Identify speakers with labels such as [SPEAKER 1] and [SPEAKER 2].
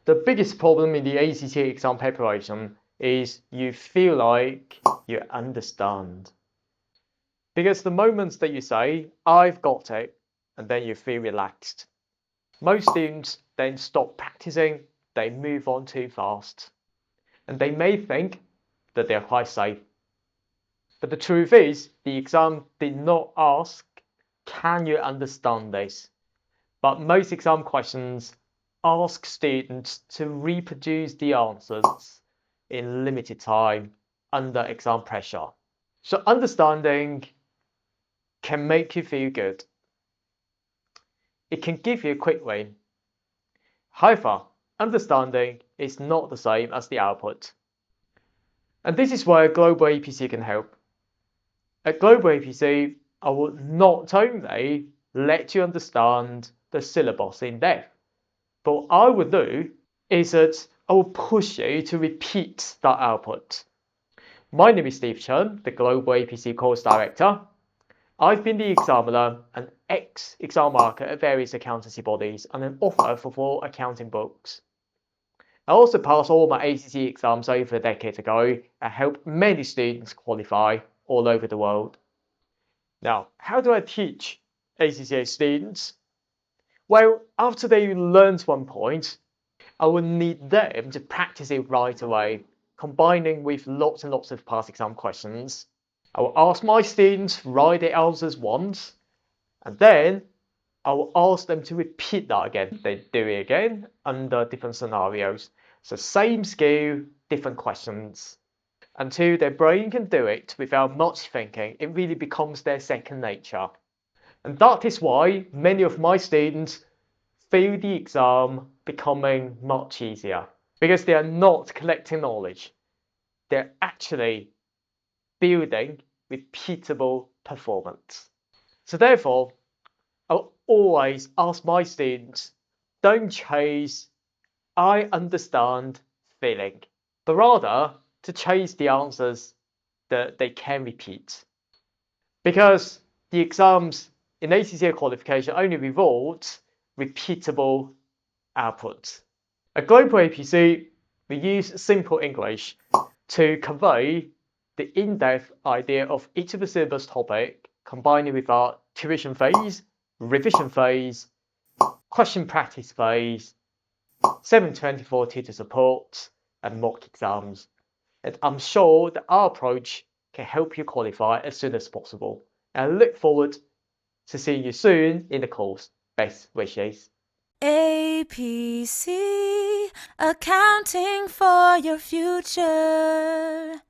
[SPEAKER 1] The biggest problem in the ACCA exam preparation is you feel like you understand. Because the moments that you say, I've got it, and then you feel relaxed. Most students then stop practicing, they move on too fast. And they may think that they're quite safe. But the truth is, the exam did not ask, can you understand this? But most exam questions ask students to reproduce the answers in limited time under exam pressure. So understanding can make you feel good. It can give you a quick win. However, understanding is not the same as the output. And this is where GlobalAPC can help. At GlobalAPC, I will not only let you understand the syllabus in depth, but what I will do is that I will push you to repeat that output. My name is Steve Chen, the GlobalAPC Course Director. I've been the examiner and ex-exam marker at various accountancy bodies and an author for 4 accounting books. I also passed all my ACCA exams over a decade ago and helped many students qualify all over the world. Now, how do I teach ACCA students? Well, after they learn one point, I will need them to practice it right away, combining with lots and lots of past exam questions. I will ask my students to write their answers once, and then I will ask them to repeat that again. They do it again under different scenarios. So same skill, different questions. Until their brain can do it without much thinking, it really becomes their second nature. And that is why many of my students feel the exam becoming much easier. Because they are not collecting knowledge. They're actually building repeatable performance. So therefore, I'll always ask my students, don't chase I understand feeling, but rather to chase the answers that they can repeat. Because the exams in ACCA qualification only rewards repeatable output. At GlobalAPC, we use simple English to convey the in-depth idea of each of the syllabus topic, combining with our tuition phase, revision phase, question practice phase, 724 tutor support, and mock exams. And I'm sure that our approach can help you qualify as soon as possible. And I look forward to seeing you soon in the course. Best wishes.
[SPEAKER 2] APC, accounting for your future.